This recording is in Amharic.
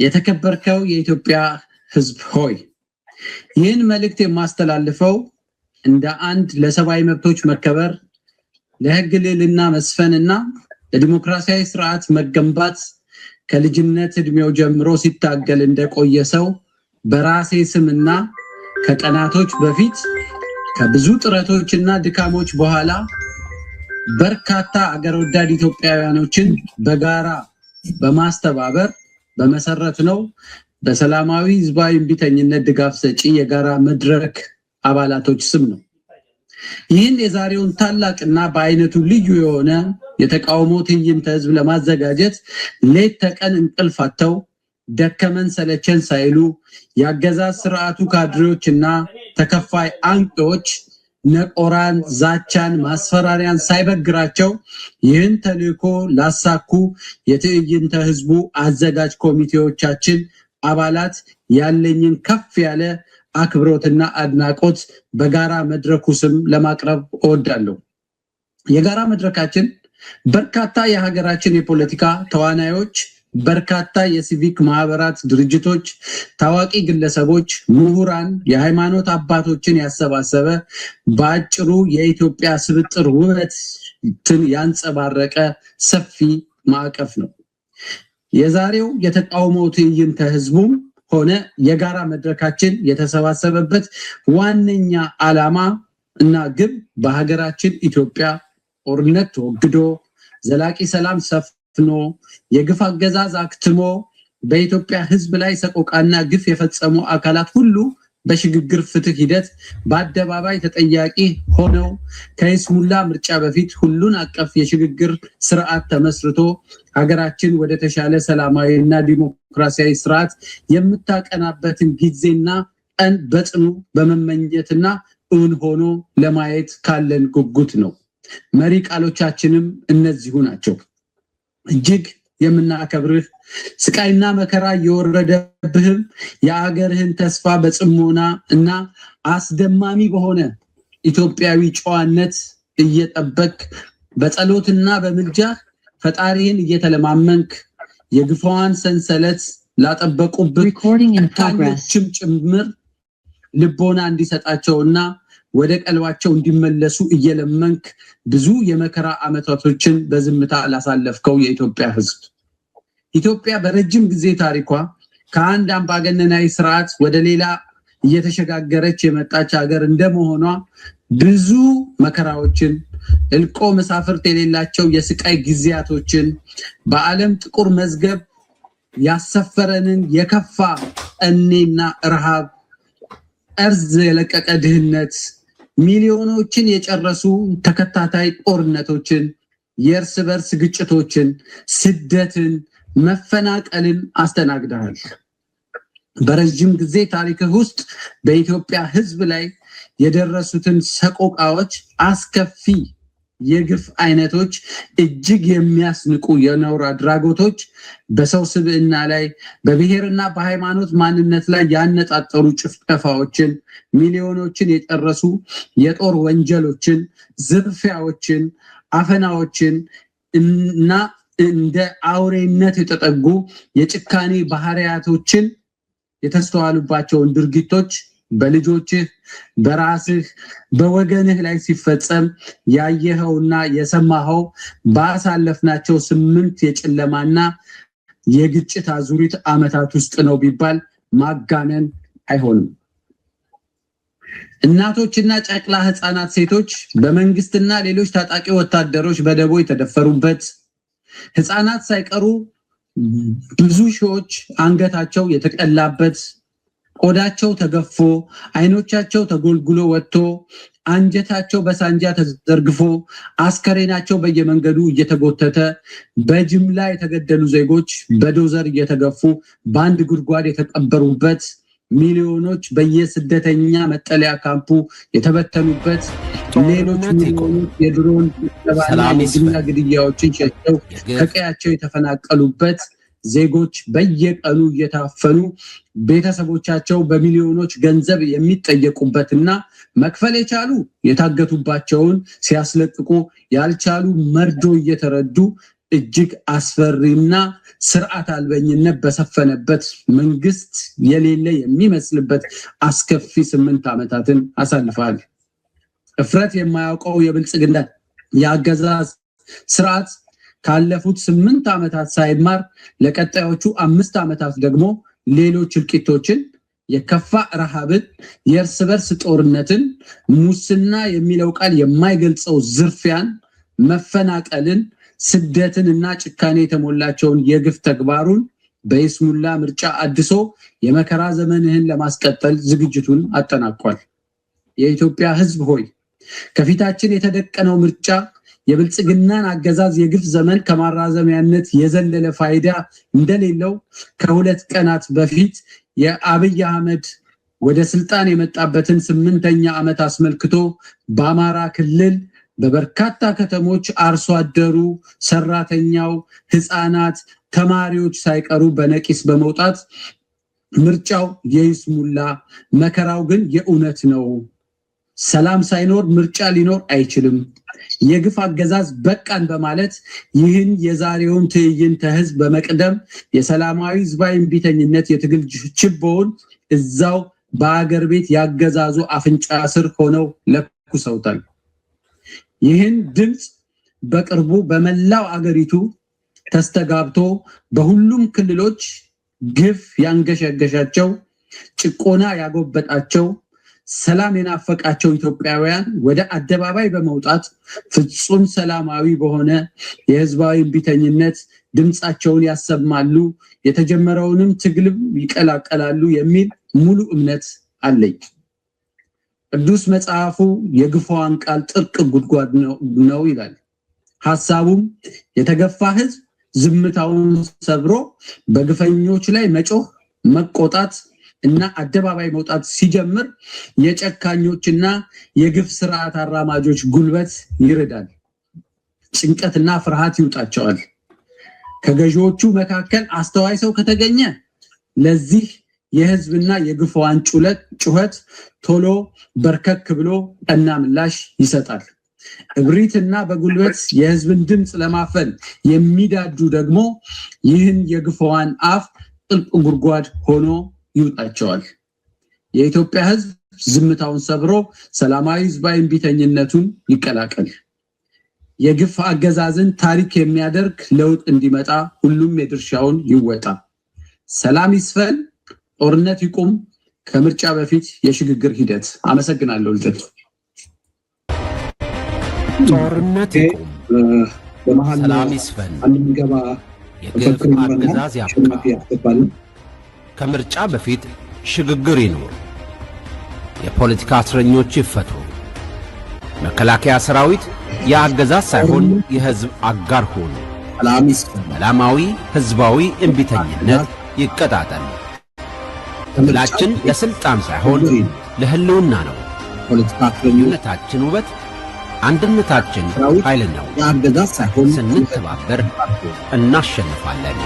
የተከበርከው የኢትዮጵያ ሕዝብ ሆይ ይህን መልእክት የማስተላልፈው እንደ አንድ ለሰብአዊ መብቶች መከበር ለሕግ ልዕልና መስፈንና ለዲሞክራሲያዊ ስርዓት መገንባት ከልጅነት እድሜው ጀምሮ ሲታገል እንደቆየ ሰው በራሴ ስምና ከቀናቶች በፊት ከብዙ ጥረቶችና ድካሞች በኋላ በርካታ አገር ወዳድ ኢትዮጵያውያኖችን በጋራ በማስተባበር በመሰረት ነው በሰላማዊ ህዝባዊ እምቢተኝነት ድጋፍ ሰጪ የጋራ መድረክ አባላቶች ስም ነው። ይህን የዛሬውን ታላቅና በአይነቱ ልዩ የሆነ የተቃውሞ ትዕይንተ ህዝብ ለማዘጋጀት ሌት ተቀን እንቅልፍ አጥተው ደከመን ሰለቸን ሳይሉ ያገዛዝ ስርዓቱ ካድሬዎችና ተከፋይ አንቂዎች ነቆራን፣ ዛቻን፣ ማስፈራሪያን ሳይበግራቸው ይህን ተልእኮ ላሳኩ የትዕይንተ ህዝቡ አዘጋጅ ኮሚቴዎቻችን አባላት ያለኝን ከፍ ያለ አክብሮትና አድናቆት በጋራ መድረኩ ስም ለማቅረብ እወዳለሁ። የጋራ መድረካችን በርካታ የሀገራችን የፖለቲካ ተዋናዮች፣ በርካታ የሲቪክ ማህበራት ድርጅቶች፣ ታዋቂ ግለሰቦች፣ ምሁራን፣ የሃይማኖት አባቶችን ያሰባሰበ በአጭሩ የኢትዮጵያ ስብጥር ውበትን ያንጸባረቀ ሰፊ ማዕቀፍ ነው። የዛሬው የተቃውሞ ትዕይንተ ህዝቡም ሆነ የጋራ መድረካችን የተሰባሰበበት ዋነኛ ዓላማ እና ግብ በሀገራችን ኢትዮጵያ ጦርነት ተወግዶ ዘላቂ ሰላም ሰፍኖ የግፍ አገዛዝ አክትሞ በኢትዮጵያ ህዝብ ላይ ሰቆቃና ግፍ የፈጸሙ አካላት ሁሉ በሽግግር ፍትህ ሂደት በአደባባይ ተጠያቂ ሆነው ከይስሙላ ምርጫ በፊት ሁሉን አቀፍ የሽግግር ስርዓት ተመስርቶ ሀገራችን ወደ ተሻለ ሰላማዊና ዲሞክራሲያዊ ስርዓት የምታቀናበትን ጊዜና ቀን በጽኑ በመመኘትና እውን ሆኖ ለማየት ካለን ጉጉት ነው። መሪ ቃሎቻችንም እነዚሁ ናቸው። እጅግ የምናከብርህ ስቃይና መከራ እየወረደብህም የአገርህን ተስፋ በጽሞና እና አስደማሚ በሆነ ኢትዮጵያዊ ጨዋነት እየጠበቅ በጸሎትና በምልጃ ፈጣሪህን እየተለማመንክ የግፋዋን ሰንሰለት ላጠበቁብህ ጨካኞችም ጭምር ልቦና እንዲሰጣቸውና ወደ ቀልባቸው እንዲመለሱ እየለመንክ ብዙ የመከራ ዓመታቶችን በዝምታ ላሳለፍከው የኢትዮጵያ ህዝብ ኢትዮጵያ በረጅም ጊዜ ታሪኳ ከአንድ አምባገነናዊ ስርዓት ወደ ሌላ እየተሸጋገረች የመጣች ሀገር እንደመሆኗ ብዙ መከራዎችን እልቆ መሳፍርት የሌላቸው የስቃይ ጊዜያቶችን በዓለም ጥቁር መዝገብ ያሰፈረንን የከፋ ጠኔና ረሃብ፣ እርዝ የለቀቀ ድህነት፣ ሚሊዮኖችን የጨረሱ ተከታታይ ጦርነቶችን፣ የእርስ በርስ ግጭቶችን፣ ስደትን፣ መፈናቀልን አስተናግደሃል። በረጅም ጊዜ ታሪክህ ውስጥ በኢትዮጵያ ህዝብ ላይ የደረሱትን ሰቆቃዎች፣ አስከፊ የግፍ አይነቶች፣ እጅግ የሚያስንቁ የነውር አድራጎቶች፣ በሰው ስብዕና ላይ በብሔርና በሃይማኖት ማንነት ላይ ያነጣጠሩ ጭፍጨፋዎችን፣ ሚሊዮኖችን የጨረሱ የጦር ወንጀሎችን፣ ዝርፊያዎችን፣ አፈናዎችን እና እንደ አውሬነት የተጠጉ የጭካኔ ባህሪያቶችን የተስተዋሉባቸውን ድርጊቶች በልጆችህ፣ በራስህ፣ በወገንህ ላይ ሲፈጸም ያየኸውና የሰማኸው ባሳለፍናቸው 8 የጨለማና የግጭት አዙሪት ዓመታት ውስጥ ነው ቢባል ማጋነን አይሆንም። እናቶችና ጨቅላ ህፃናት፣ ሴቶች በመንግስትና ሌሎች ታጣቂ ወታደሮች በደቦ የተደፈሩበት፣ ህፃናት ሳይቀሩ ብዙ ሺዎች አንገታቸው የተቀላበት፣ ቆዳቸው ተገፎ አይኖቻቸው ተጎልጉሎ ወጥቶ አንጀታቸው በሳንጃ ተዘርግፎ አስከሬናቸው በየመንገዱ እየተጎተተ በጅምላ የተገደሉ ዜጎች በዶዘር እየተገፉ በአንድ ጉድጓድ የተቀበሩበት፣ ሚሊዮኖች በየስደተኛ መጠለያ ካምፑ የተበተኑበት፣ ሌሎች ሚሊዮኖች የድሮን ሰላምና ግድያዎችን ሸሽተው ከቀያቸው የተፈናቀሉበት፣ ዜጎች በየቀኑ እየታፈኑ ቤተሰቦቻቸው በሚሊዮኖች ገንዘብ የሚጠየቁበትና መክፈል የቻሉ የታገቱባቸውን ሲያስለቅቁ ያልቻሉ መርዶ እየተረዱ እጅግ አስፈሪና ስርዓት አልበኝነት በሰፈነበት መንግስት የሌለ የሚመስልበት አስከፊ 8 ዓመታትን አሳልፈዋል። እፍረት የማያውቀው የብልጽግና የአገዛዝ ስርዓት ካለፉት 8 ዓመታት ሳይማር ለቀጣዮቹ 5 ዓመታት ደግሞ ሌሎች እልቂቶችን፣ የከፋ ረሃብን፣ የእርስ በርስ ጦርነትን፣ ሙስና የሚለው ቃል የማይገልጸው ዝርፊያን፣ መፈናቀልን፣ ስደትንና ጭካኔ የተሞላቸውን የግፍ ተግባሩን በይስሙላ ምርጫ አድሶ የመከራ ዘመንህን ለማስቀጠል ዝግጅቱን አጠናቋል። የኢትዮጵያ ሕዝብ ሆይ ከፊታችን የተደቀነው ምርጫ የብልጽግናን አገዛዝ የግፍ ዘመን ከማራዘሚያነት የዘለለ ፋይዳ እንደሌለው ከ2 ቀናት በፊት የአብይ አህመድ ወደ ስልጣን የመጣበትን 8ኛ ዓመት አስመልክቶ በአማራ ክልል በበርካታ ከተሞች አርሶ አደሩ፣ ሰራተኛው፣ ህፃናት፣ ተማሪዎች ሳይቀሩ በነቂስ በመውጣት ምርጫው የይስሙላ መከራው ግን የእውነት ነው፣ ሰላም ሳይኖር ምርጫ ሊኖር አይችልም፣ የግፍ አገዛዝ በቃን በማለት ይህን የዛሬውን ትዕይንተ ህዝብ በመቅደም የሰላማዊ ህዝባዊ እምቢተኝነት የትግል ችቦውን እዛው በአገር ቤት ያገዛዙ አፍንጫ ስር ሆነው ለኩሰውታል። ይህን ድምፅ በቅርቡ በመላው አገሪቱ ተስተጋብቶ በሁሉም ክልሎች ግፍ ያንገሸገሻቸው፣ ጭቆና ያጎበጣቸው፣ ሰላም የናፈቃቸው ኢትዮጵያውያን ወደ አደባባይ በመውጣት ፍጹም ሰላማዊ በሆነ የህዝባዊ እምቢተኝነት ድምፃቸውን ያሰማሉ፣ የተጀመረውንም ትግልም ይቀላቀላሉ የሚል ሙሉ እምነት አለኝ። ቅዱስ መጽሐፉ የግፏን ቃል ጥልቅ ጉድጓድ ነው ይላል። ሐሳቡም የተገፋ ህዝብ ዝምታውን ሰብሮ በግፈኞች ላይ መጮህ፣ መቆጣት እና አደባባይ መውጣት ሲጀምር የጨካኞችና የግፍ ስርዓት አራማጆች ጉልበት ይርዳል፣ ጭንቀትና ፍርሃት ይውጣቸዋል። ከገዢዎቹ መካከል አስተዋይ ሰው ከተገኘ ለዚህ የህዝብና የግፏን ጩኸት ቶሎ በርከክ ብሎ ቀና ምላሽ ይሰጣል። እብሪትና በጉልበት የህዝብን ድምፅ ለማፈን የሚዳዱ ደግሞ ይህን የግፏን አፍ ጥልቅ ጉድጓድ ሆኖ ይውጣቸዋል። የኢትዮጵያ ህዝብ ዝምታውን ሰብሮ ሰላማዊ ህዝባዊ እምቢተኝነቱን ይቀላቀል። የግፍ አገዛዝን ታሪክ የሚያደርግ ለውጥ እንዲመጣ ሁሉም የድርሻውን ይወጣ። ሰላም ይስፈን፣ ጦርነት ይቁም፣ ከምርጫ በፊት የሽግግር ሂደት። አመሰግናለሁ። ልደት ጦርነት ይቁም፣ ሰላም ይስፈን፣ የግፍ አገዛዝ ያብቃ፣ ከምርጫ በፊት ሽግግር ይኑር፣ የፖለቲካ እስረኞች ይፈቱ፣ መከላከያ ሰራዊት የአገዛዝ ሳይሆን የህዝብ አጋር ሆኑ፣ ሰላማዊ ህዝባዊ እምቢተኝነት ይቀጣጠል። ትግላችን ለስልጣን ሳይሆን ለህልውና ነው። ልዩነታችን ውበት፣ አንድነታችን ኃይል ነው። ስንተባበር እናሸንፋለን።